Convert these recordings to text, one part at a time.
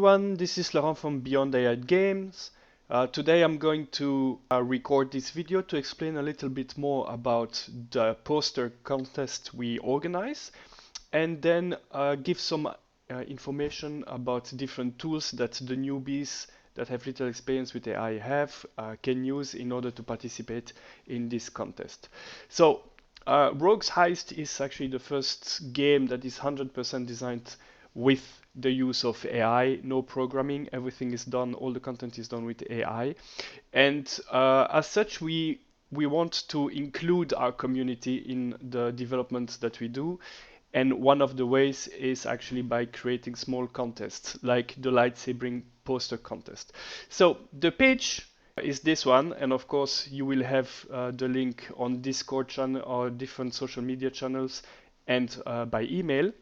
everyone, this is Laurent from Beyond AI Games. Today I'm going to record this video to explain a little bit more about the poster contest we organize and then give some information about different tools that the newbies that have little experience with AI can use in order to participate in this contest. So Rogue's Heist is actually the first game that is 100% designed with the use of AI, no programming, everything is done, all the content is done with AI. And as such, we want to include our community in the development that we do. And one of the ways is actually by creating small contests, like the lightsabering poster contest. So the page is this one, and of course you will have the link on Discord channel or different social media channels and by email.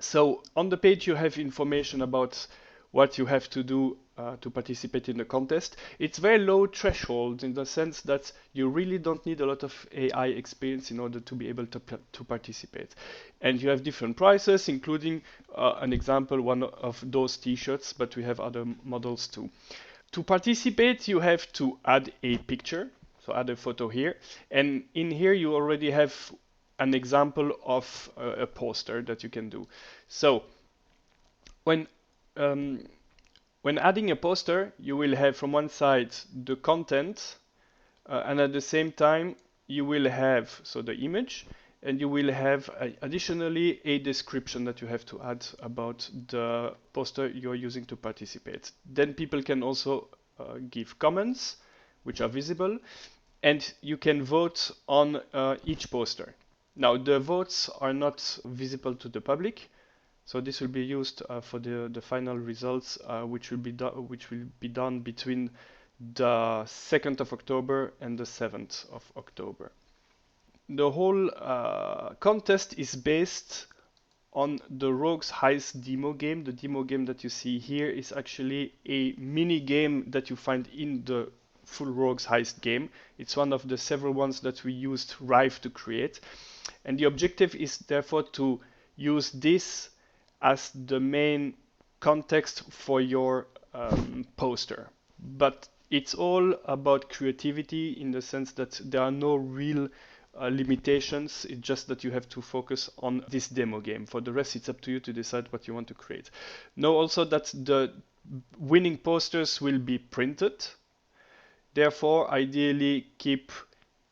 So on the page you have information about what you have to do to participate in the contest. It's very low threshold in the sense that you really don't need a lot of AI experience in order to be able to participate. And you have different prices, including an example, one of those t-shirts, but we have other models too. To participate, you have to add a picture, so add a photo here. And in here you already have an example of a poster that you can do. So when adding a poster, you will have from one side the content, and at the same time you will have the image, and you will have additionally a description that you have to add about the poster you're using to participate. Then people can also give comments, which are visible, and you can vote on each poster. Now the votes are not visible to the public, so this will be used for the final results, which will be done between the 2nd of October and the 7th of October. The whole contest is based on the Rogue's Heist demo game. The demo game that you see here is actually a mini game that you find in the full Rogue's Heist game. It's one of the several ones that we used Rive to create. And the objective is therefore to use this as the main context for your poster. But it's all about creativity in the sense that there are no real limitations. It's just that you have to focus on this demo game. For the rest, it's up to you to decide what you want to create. Know also that the winning posters will be printed. Therefore, ideally keep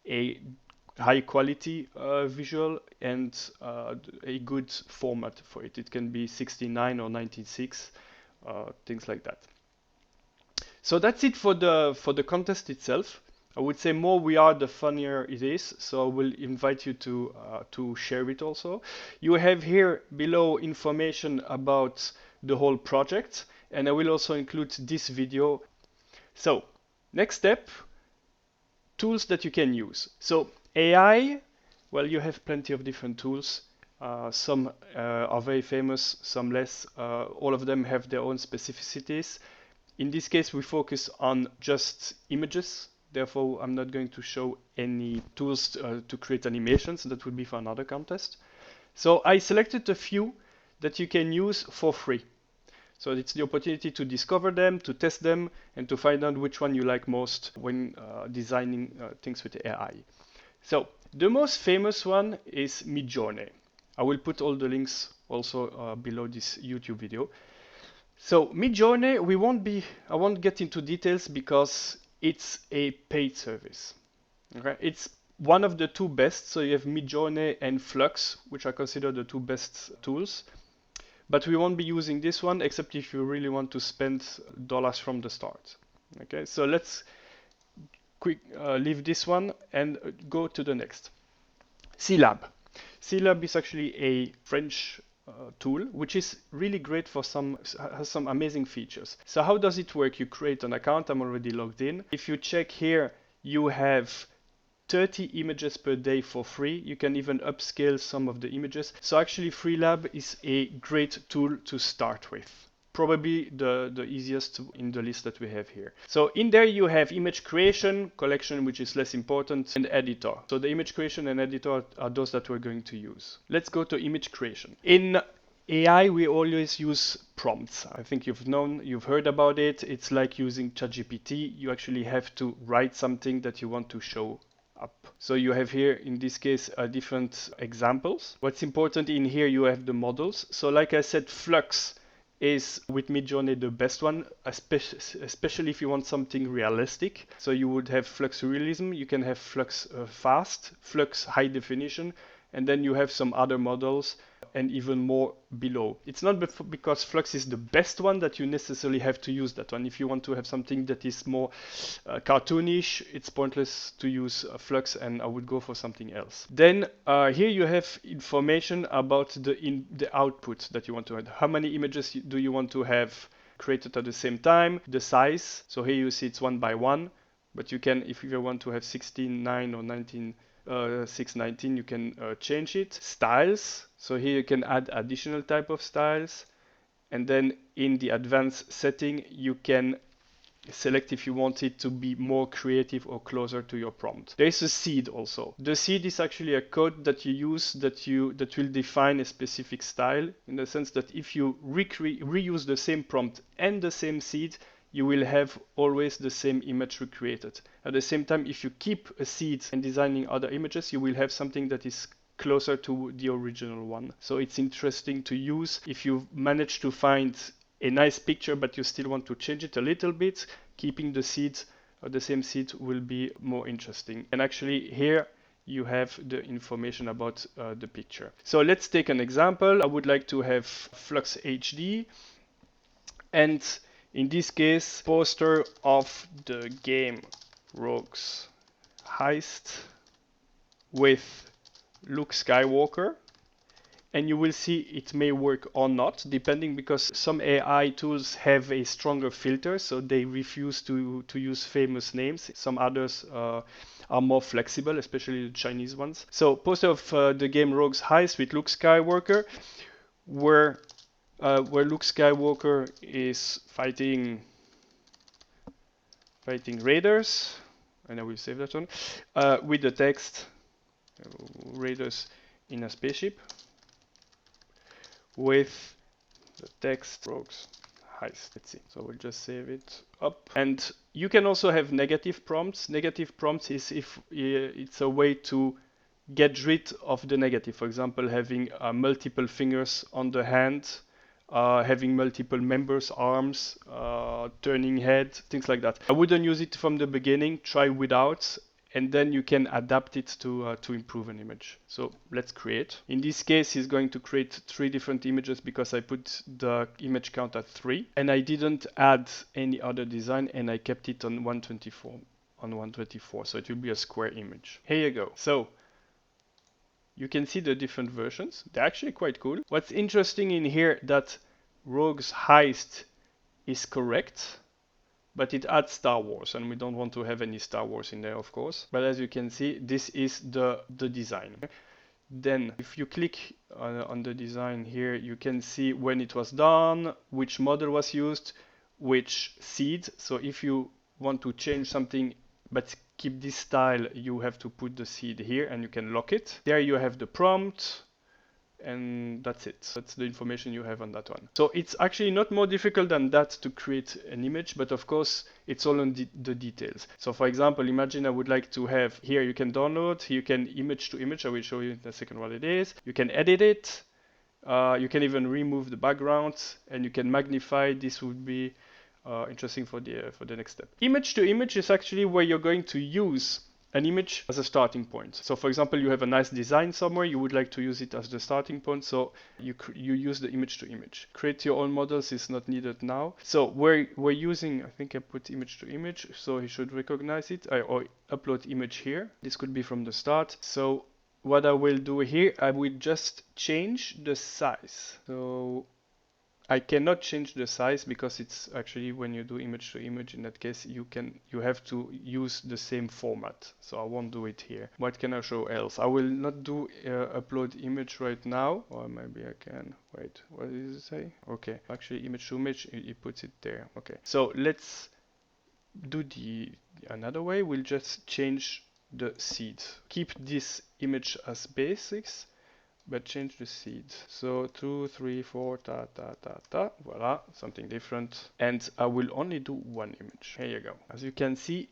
a high quality visual and a good format for it. It can be 69 or 96, things like that. So that's it for the contest itself. I would say more we are, the funnier it is. So I will invite you to share it also. You have here below information about the whole project, and I will also include this video. So next step, tools that you can use. So AI, well, you have plenty of different tools. Some are very famous, some less. All of them have their own specificities. In this case, we focus on just images. Therefore, I'm not going to show any tools to create animations. That would be for another contest. So I selected a few that you can use for free. So it's the opportunity to discover them, to test them, and to find out which one you like most when designing things with AI. So the most famous one is Midjourney. I will put all the links also below this YouTube video. So Midjourney, I won't get into details because it's a paid service. Okay, it's one of the two best. So you have Midjourney and Flux, which are considered the two best tools. But we won't be using this one except if you really want to spend dollars from the start. Okay, so let's leave this one and go to the next. Seelab. Seelab is actually a French tool, which is really great for has some amazing features. So how does it work? You create an account. I'm already logged in. If you check here, you have 30 images per day for free. You can even upscale some of the images. So actually Seelab is a great tool to start with. Probably the easiest in the list that we have here. So in there you have image creation, collection, which is less important, and editor. So the image creation and editor are those that we're going to use. Let's go to image creation. In AI, we always use prompts. I think you've heard about it. It's like using ChatGPT. You actually have to write something that you want to show up. So you have here, in this case, different examples. What's important in here, you have the models. So like I said, Flux is with Midjourney the best one, especially if you want something realistic. So you would have Flux Realism, you can have Flux Fast, Flux High Definition, and then you have some other models and even more below. It's not because Flux is the best one that you necessarily have to use that one. If you want to have something that is more cartoonish, it's pointless to use Flux, and I would go for something else. Then here you have information about the output that you want to have. How many images do you want to have created at the same time? The size. So here you see it's 1 by 1, but you can, if you want to have 16:9 or 619, you can change it. Styles, so here you can add additional type of styles, and then in the advanced setting you can select if you want it to be more creative or closer to your prompt. There is a seed also. The seed is actually a code that you use that will define a specific style, in the sense that if you reuse the same prompt and the same seed, you will have always the same image recreated. At the same time, if you keep a seed and designing other images, you will have something that is closer to the original one. So it's interesting to use if you manage to find a nice picture but you still want to change it a little bit. Keeping the seed or the same seed will be more interesting. And actually here you have the information about the picture. So let's take an example. I would like to have Flux HD, and in this case, poster of the game Rogues Heist with Luke Skywalker. And you will see it may work or not, depending, because some AI tools have a stronger filter, so they refuse to use famous names. Some others are more flexible, especially the Chinese ones. So poster of the game Rogues Heist with Luke Skywalker, where Luke Skywalker is fighting raiders, and I will save that one, with the text raiders in a spaceship, with the text Rogues Heist. Let's see. So we'll just save it up. And you can also have negative prompts. Negative prompts is if it's a way to get rid of the negative. For example, having multiple fingers on the hand, having multiple members, arms, turning head, things like that. I wouldn't use it from the beginning. Try without, and then you can adapt it to improve an image. So let's create. In this case, he's going to create 3 different images because I put the image count at 3, and I didn't add any other design, and I kept it on 124. So it will be a square image. Here you go. So you can see the different versions. They're actually quite cool. What's interesting in here that Rogues Heist is correct, but it adds Star Wars, and we don't want to have any Star Wars in there, of course. But as you can see, this is the design. Then if you click on the design here, you can see when it was done, which model was used, which seed. So if you want to change something but keep this style, you have to put the seed here and you can lock it. There you have the prompt, and that's it. That's the information you have on that one. So it's actually not more difficult than that to create an image, but of course it's all on the details. So for example, imagine I would like to have, here you can download, here you can image to image. I will show you in a second what it is. You can edit it. You can even remove the background, and you can magnify. This would be interesting for the next step. Image to image is actually where you're going to use an image as a starting point. So for example, you have a nice design somewhere, you would like to use it as the starting point, so you use the image to image. Create your own models is not needed now. So we're using, I think I put image to image, so he should recognize it, or upload image here. This could be from the start. So what I will do here, I will just change the size. So I cannot change the size because it's actually when you do image to image, in that case you have to use the same format. So I won't do it here. What can I show else? I will not do upload image right now, or maybe I can. Wait, what does it say? Okay, actually image to image, it puts it there. Okay, so let's do another way. We'll just change the seed. Keep this image as basics. but change the seed. So 2, 3, 4, voila, something different. And I will only do one image. Here you go. As you can see,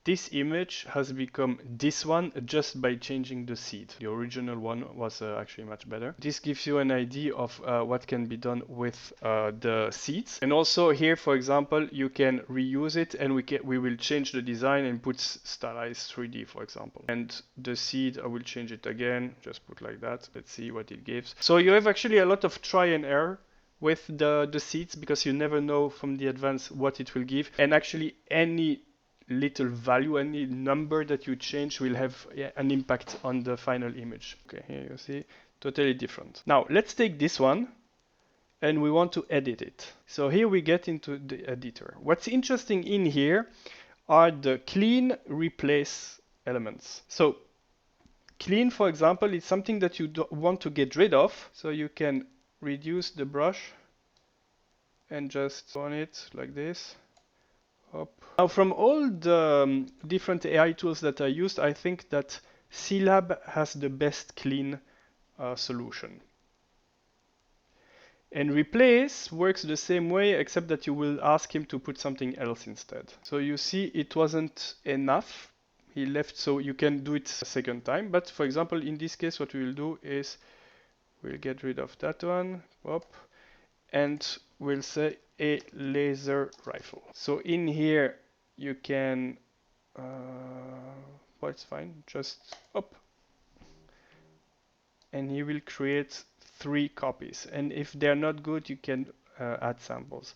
this image has become this one just by changing the seed. The original one was actually much better. This gives you an idea of what can be done with the seeds. And also here, for example, you can reuse it and we will change the design and put stylized 3D, for example. And the seed, I will change it again, just put like that. Let's see what it gives. So you have actually a lot of try and error with the seeds because you never know from the advance what it will give. And actually any little value, any number that you change will have an impact on the final image. Okay, here you see, totally different. Now let's take this one and we want to edit it. So here we get into the editor. What's interesting in here are the clean replace elements. So clean, for example, is something that you want to get rid of. So you can reduce the brush and just on it like this. Up. Now from all the different AI tools that I used, I think that Seelab has the best clean solution. And replace works the same way, except that you will ask him to put something else instead. So you see it wasn't enough. He left, so you can do it a second time. But for example, in this case, what we will do is we'll get rid of that one, and we'll say a laser rifle. So in here you can, well, it's fine, just up, and he will create 3 copies. And if they're not good, you can add samples.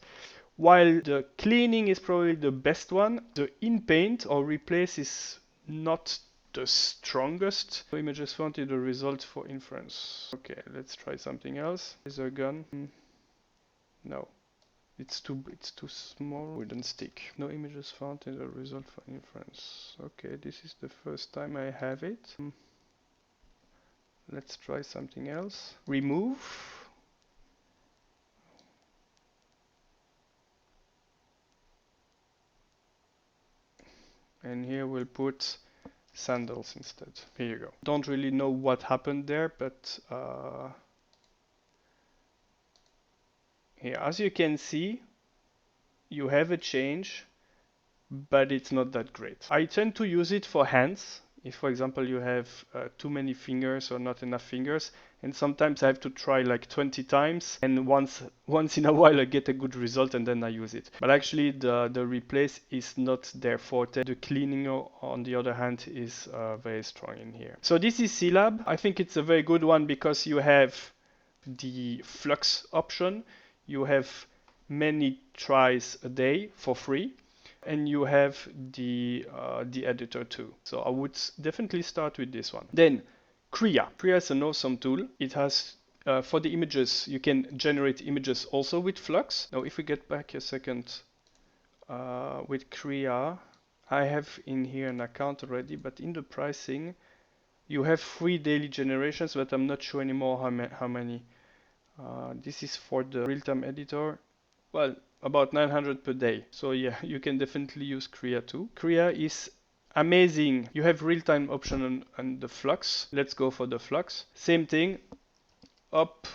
While the cleaning is probably the best one, the in paint or replace is not the strongest. Images font is the result for inference. Okay, let's try something else. Laser gun. No. It's too small, wouldn't stick. No images found in the result for inference. Okay, this is the first time I have it. Let's try something else. Remove. And here we'll put sandals instead. Here you go. Don't really know what happened there, but here, as you can see, you have a change, but it's not that great. I tend to use it for hands. If, for example, you have too many fingers or not enough fingers, and sometimes I have to try like 20 times, and once in a while I get a good result and then I use it. But actually the replace is not their forte. The cleaning, on the other hand, is very strong in here. So this is Seelab. I think it's a very good one because you have the flux option. You have many tries a day for free. And you have the editor too. So I would definitely start with this one. Then Krea. Krea is an awesome tool. It has, for the images, you can generate images also with Flux. Now if we get back a second with Krea, I have in here an account already, but in the pricing, you have free daily generations, but I'm not sure anymore how many. This is for the real-time editor. Well, about 900 per day. So yeah, you can definitely use Krea too. Krea is amazing. You have real-time option on the Flux. Let's go for the Flux. Same thing, up,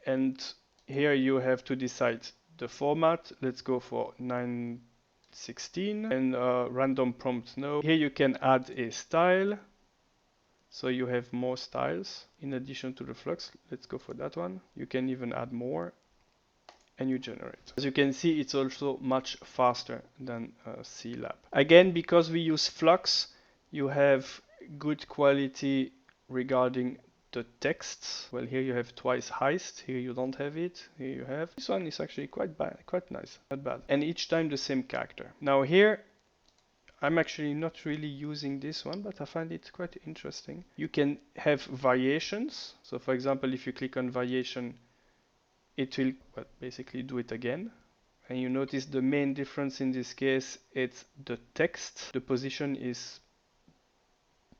and here you have to decide the format. Let's go for 916 and random prompt no. Here you can add a style. So you have more styles in addition to the Flux. Let's go for that one. You can even add more. And you generate. As you can see, it's also much faster than Seelab. Again, because we use Flux, you have good quality regarding the text. Well, here you have twice Heist. Here you don't have it. Here you have. This one is actually quite nice, not bad. And each time the same character. Now here, I'm actually not really using this one, but I find it quite interesting. You can have variations. So for example, if you click on variation, it will basically do it again. And you notice the main difference in this case, it's the text. The position is,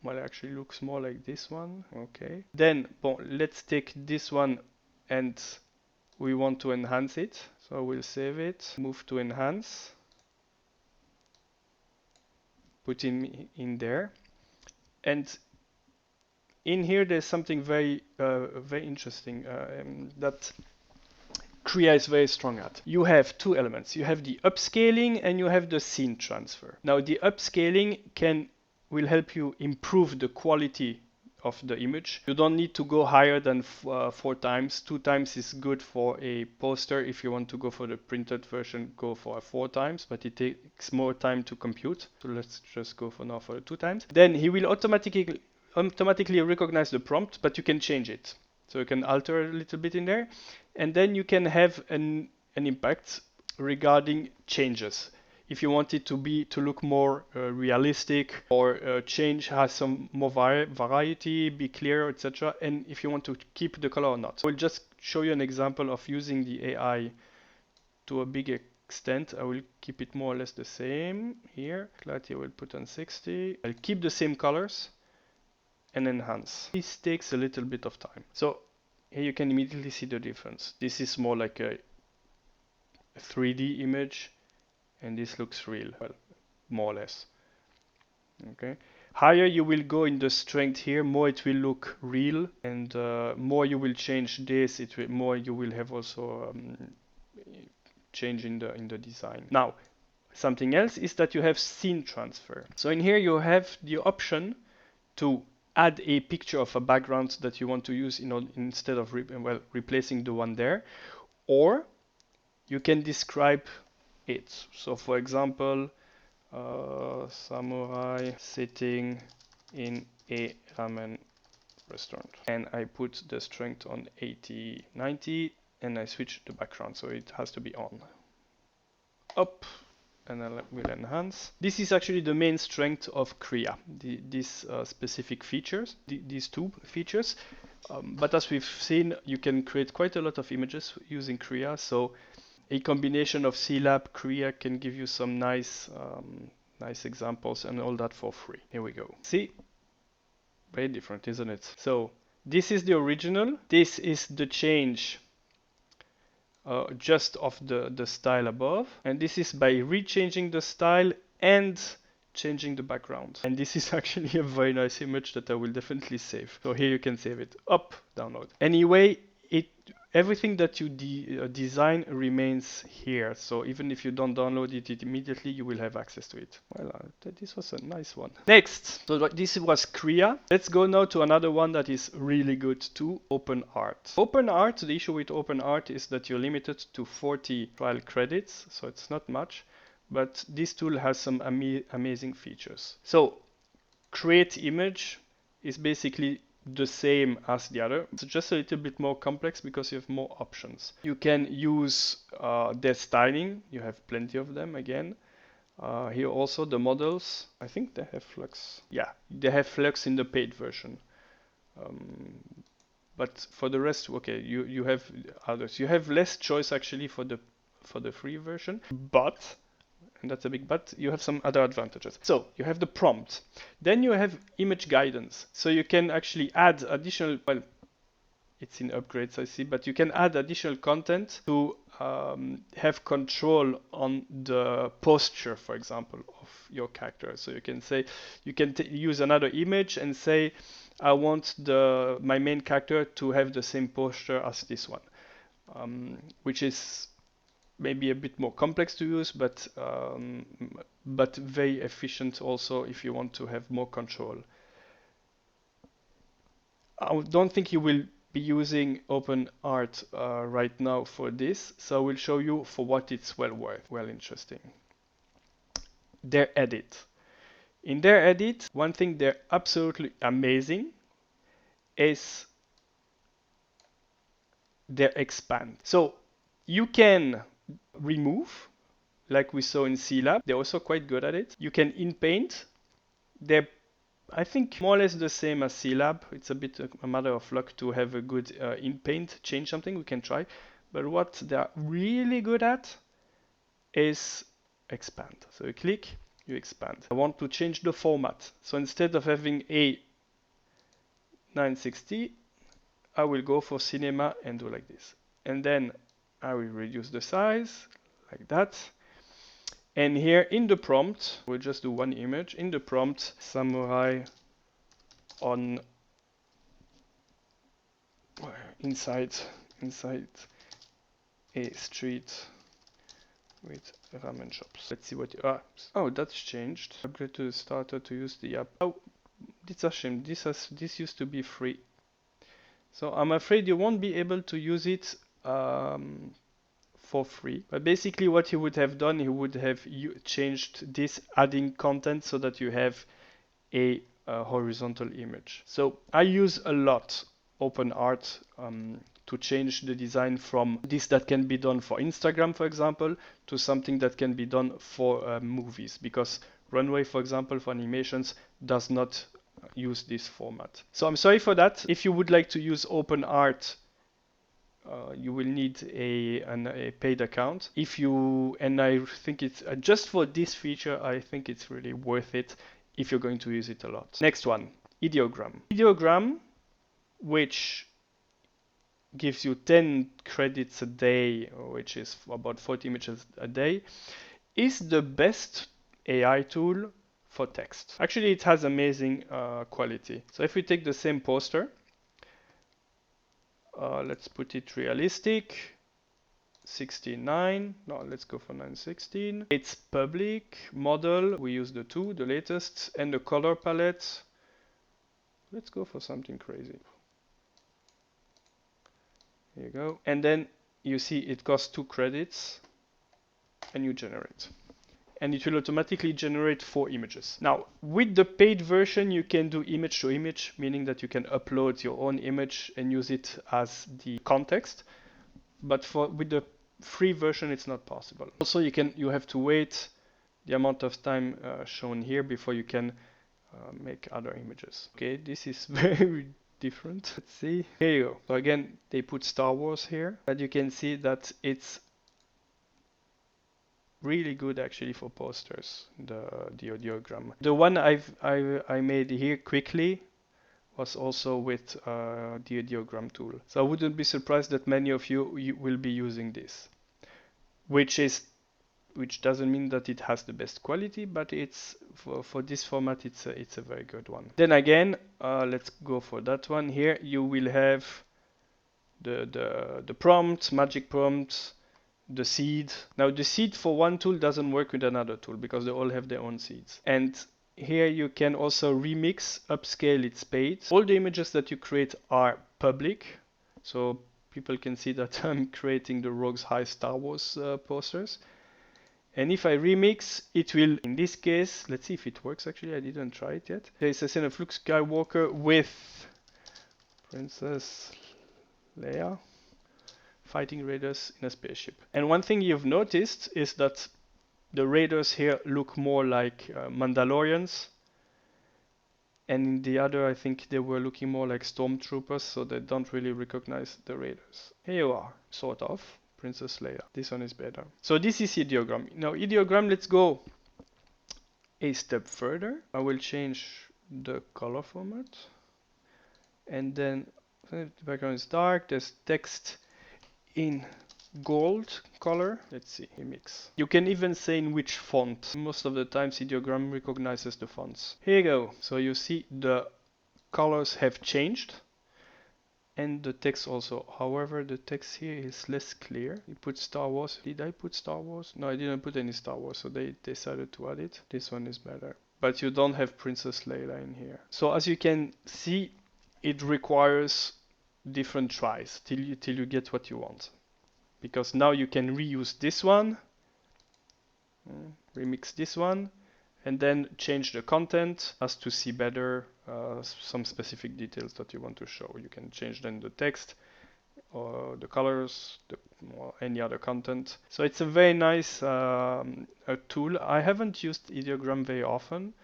well, it actually looks more like this one. Okay. Then, let's take this one and we want to enhance it. So we'll save it, move to enhance, put in there. And in here there's something very interesting that Krea is very strong at. You have two elements. You have the upscaling and you have the scene transfer. Now the upscaling will help you improve the quality of the image. You don't need to go higher than 4 times. 2 times is good for a poster. If you want to go for the printed version, go for 4 times, but it takes more time to compute. So let's just go for now for 2 times. Then he will automatically recognize the prompt, but you can change it. So you can alter a little bit in there, and then you can have an impact regarding changes. If you want it to look more realistic, or change has some more variety, be clear, etc. And if you want to keep the color or not. I will just show you an example of using the AI to a big extent. I will keep it more or less the same here. Clarity I will put on 60. I'll keep the same colors and enhance. This takes a little bit of time. So here you can immediately see the difference. This is more like a 3D image, and this looks real, well, more or less. Okay. Higher you will go in the strength here, more it will look real, and more you will change this, more you will have also change in the design. Now, something else is that you have scene transfer. So in here you have the option to add a picture of a background that you want to use instead of replacing the one there, or you can describe it. So for example, samurai sitting in a ramen restaurant, and I put the strength on 80, 90, and I switch the background, so it has to be on. Up, and I will enhance. This is actually the main strength of Krea, these specific features, these two features. But as we've seen, you can create quite a lot of images using Krea. So a combination of Seelab, Krea can give you some nice examples, and all that for free. Here we go. See? Very different, isn't it? So this is the original. This is the change just of the style above, and this is by rechanging the style and changing the background. And this is actually a very nice image that I will definitely save. So here you can save it. Up, download. Anyway, everything that you design remains here. So even if you don't download it immediately, you will have access to it. Well, this was a nice one. Next, so this was Krea. Let's go now to another one that is really good too, Openart. Openart, the issue with Openart is that you're limited to 40 trial credits, so it's not much. But this tool has some amazing features. So create image is basically the same as the other. It's just a little bit more complex because you have more options. You can use their styling. You have plenty of them again. Here also the models. I think they have flux. Yeah, they have flux in the paid version. But for the rest, okay, you have others. You have less choice actually for the free version, but, and that's a big but, you have some other advantages. So you have the prompt. Then you have image guidance. So you can actually add additional, well, it's in upgrades I see, but you can add additional content to have control on the posture, for example, of your character. So you can say, you can use another image and say, I want my main character to have the same posture as this one, which is maybe a bit more complex to use, but very efficient also if you want to have more control. I don't think you will be using Openart right now for this, so I will show you for what it's well worth. Well, interesting. Their edit. In their edit, one thing they're absolutely amazing is their expand. So you can remove, like we saw in Seelab. They're also quite good at it. You can in-paint. They're, I think, more or less the same as Seelab. It's a bit a matter of luck to have a good in-paint, change something. We can try. But what they're really good at is expand. So you click, you expand. I want to change the format. So instead of having a 960, I will go for cinema and do like this. And then I will reduce the size like that. And here in the prompt, we'll just do one image. In the prompt, samurai on inside a street with ramen shops. Let's see what oh, that's changed. Upgrade to the starter to use the app. Oh, it's a shame. This used to be free. So I'm afraid you won't be able to use it for free. But basically what he would have done, he would have changed this, adding content so that you have a horizontal image. So I use a lot Openart to change the design from this that can be done for Instagram, for example, to something that can be done for movies, because Runway, for example, for animations does not use this format. So I'm sorry for that. If you would like to use Openart, you will need a paid account. And I think it's just for this feature, I think it's really worth it if you're going to use it a lot. Next one, Ideogram. Ideogram, which gives you 10 credits a day, which is about 40 images a day, is the best AI tool for text. Actually, it has amazing quality. So if we take the same poster, let's put it realistic, 69, no, let's go for 916. It's public, model, we use the latest, and the color palette, let's go for something crazy. Here you go. And then you see it costs 2 credits and you generate. And it will automatically generate 4 images. Now, with the paid version, you can do image to image, meaning that you can upload your own image and use it as the context. But with the free version, it's not possible. Also, you have to wait the amount of time shown here before you can make other images. Okay, this is very different. Let's see. Here you go. So again, they put Star Wars here, but you can see that it's really good actually for posters, the Ideogram. The one I made here quickly was also with the Ideogram tool. So I wouldn't be surprised that many of you will be using this, which doesn't mean that it has the best quality, but it's for this format it's a very good one. Then again, let's go for that one. Here you will have the prompt, magic prompt, the seed. Now the seed for one tool doesn't work with another tool because they all have their own seeds. And here you can also remix, upscale, it's paid. All the images that you create are public, so people can see that I'm creating the Rogue's Heist Star Wars posters. And if I remix, it will, in this case, let's see if it works actually, I didn't try it yet. There is a scene of Luke Skywalker with Princess Leia fighting raiders in a spaceship. And one thing you've noticed is that the raiders here look more like Mandalorians. And in the other, I think they were looking more like stormtroopers, so they don't really recognize the raiders. Here you are, sort of. Princess Leia. This one is better. So this is Ideogram. Now Ideogram, let's go a step further. I will change the color format. And then the background is dark. There's text in gold color. Let's see, mix. You can even say in which font. Most of the times Ideogram recognizes the fonts. Here you go. So you see the colors have changed. And the text also. However, the text here is less clear. You put Star Wars. Did I put Star Wars? No, I didn't put any Star Wars, so they decided to add it. This one is better. But you don't have Princess Leia in here. So as you can see, it requires different tries till you get what you want. Because now you can reuse this one, remix this one, and then change the content as to see better some specific details that you want to show. You can change then the text or the colors or any other content. So it's a very nice tool. I haven't used Ideogram very often,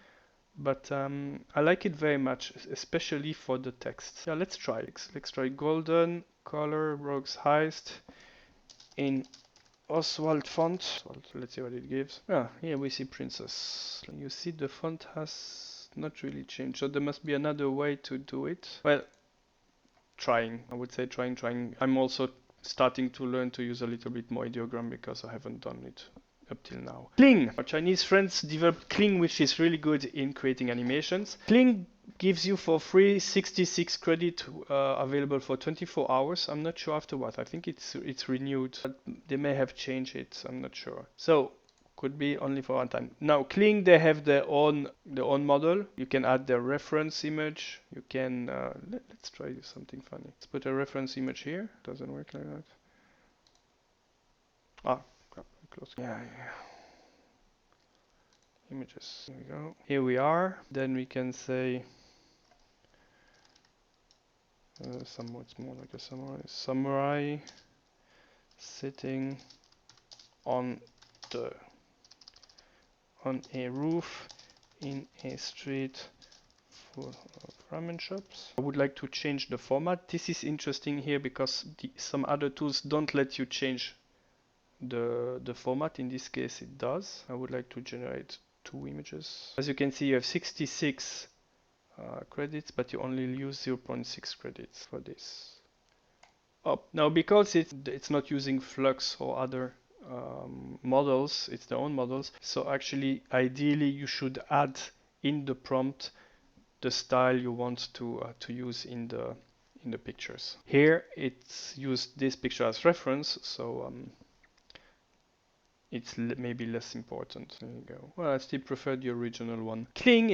but I like it very much, especially for the text. Yeah, let's try it. Let's try golden color Rogue's Heist in Oswald font. Let's see what it gives. Here we see Princess. You see the font has not really changed, so there must be another way to do it. Well, trying. I would say trying. I'm also starting to learn to use a little bit more Ideogram because I haven't done it up till now. Kling. Our Chinese friends developed Kling, which is really good in creating animations. Kling gives you for free 66 credit available for 24 hours. I'm not sure after what. I think it's renewed. But they may have changed it. I'm not sure. So could be only for one time. Now Kling, they have their own model. You can add their reference image. You can let's try something funny. Let's put a reference image here. Doesn't work like that. Ah, crap, close. Yeah. Images. Here we go. Here we are. Then we can say somewhat more like a samurai sitting on a roof in a street full of ramen shops. I would like to change the format. This is interesting here because some other tools don't let you change the format. In this case it does. I would like to generate 2 images. As you can see, you have 66 credits, but you only use 0.6 credits for this. Now because it's not using Flux or other models, it's their own models. So actually, ideally, you should add in the prompt the style you want to use in the pictures. Here, it's used this picture as reference, so it's maybe less important. There you go. Well, I still prefer the original one. Kling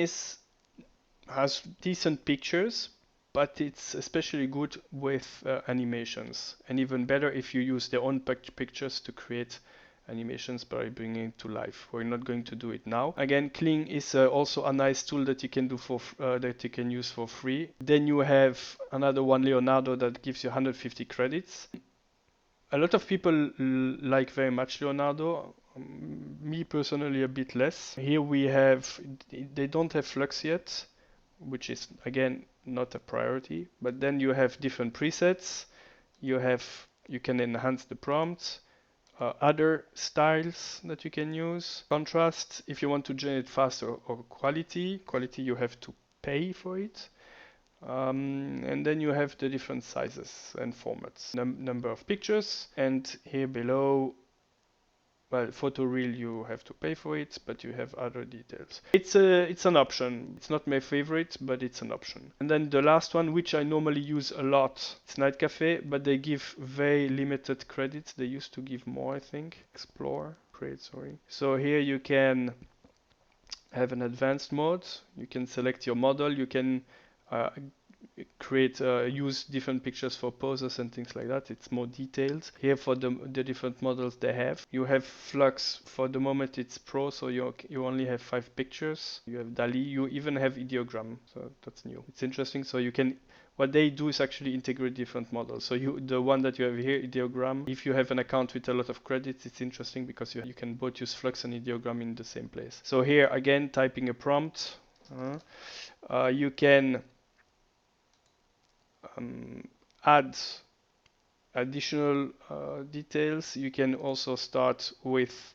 has decent pictures, but it's especially good with animations, and even better if you use their own pictures to create animations by bringing it to life. We're not going to do it now. Again, Kling is also a nice tool that you can do that you can use for free. Then you have another one, Leonardo, that gives you 150 credits. A lot of people like very much Leonardo. Me personally, a bit less. Here we have, they don't have Flux yet, which is again not a priority, but then you have different presets. You can enhance the prompts, other styles that you can use, contrast if you want to generate faster, or quality you have to pay for it, and then you have the different sizes and formats, number of pictures, and here below, well, photoreal you have to pay for it, but you have other details. It's an option. It's not my favorite, but it's an option. And then the last one, which I normally use a lot, it's Nightcafe, but they give very limited credits. They used to give more, I think. Create, sorry. So here you can have an advanced mode. You can select your model. You can use different pictures for poses and things like that. It's more detailed. Here for the different models they have. You have Flux. For the moment it's Pro, so you only have 5 pictures. You have DALL-E. You even have Ideogram, so that's new. It's interesting. So you can, what they do is actually integrate different models. So the one that you have here, Ideogram, if you have an account with a lot of credits, it's interesting because you can both use Flux and Ideogram in the same place. So here again, typing a prompt, you can add additional details. You can also start with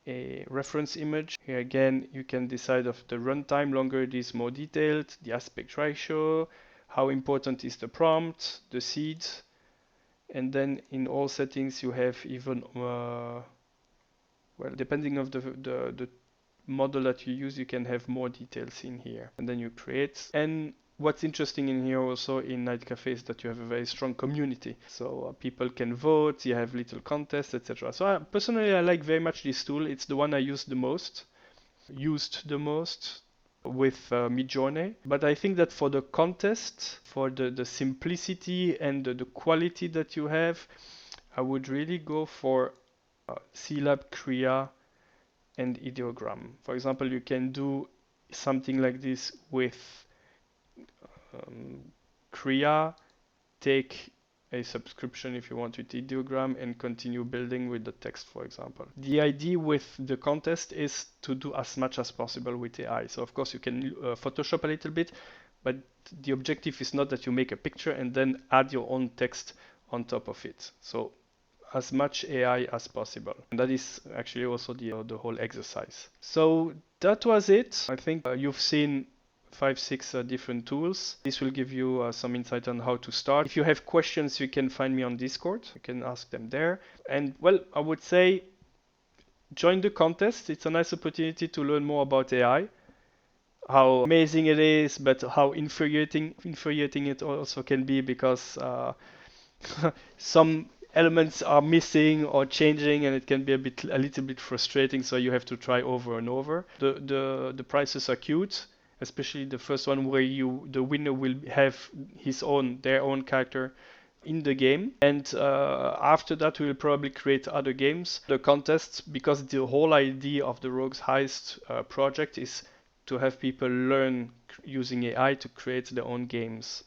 a reference image. Here again, you can decide of the runtime. Longer it is, more detailed, the aspect ratio, how important is the prompt, the seeds, and then in all settings you have even well, depending of the model that you use, you can have more details in here, and then you create. And what's interesting in here also in Nightcafe is that you have a very strong community. So people can vote, you have little contests, etc. So personally, I like very much this tool. It's the one I used the most with Midjourney. But I think that for the contest, for the simplicity and the quality that you have, I would really go for Seelab, Krea, and Ideogram. For example, you can do something like this with Krea, take a subscription if you want with Ideogram, and continue building with the text, for example. The idea with the contest is to do as much as possible with AI. So of course you can Photoshop a little bit, but the objective is not that you make a picture and then add your own text on top of it. So as much AI as possible. And that is actually also the whole exercise. So that was it. I think you've seen 5-6 different tools. This will give you some insight on how to start. If you have questions, you can find me on Discord. You can ask them there. And well, I would say join the contest. It's a nice opportunity to learn more about AI. how amazing it is, but how infuriating it also can be, because some elements are missing or changing, and it can be a little bit frustrating. So you have to try over and over. The prizes are cute, especially the first one where the winner will have their own character in the game, and after that we will probably create other games, the contests, because the whole idea of the Rogues Heist project is to have people learn using AI to create their own games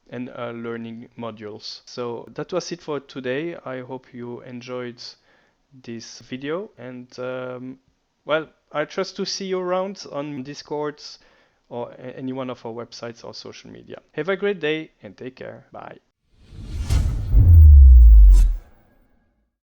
and learning modules. So that was it for today. I hope you enjoyed this video, and well, I trust to see you around on Discord or any one of our websites or social media. Have a great day and take care. Bye.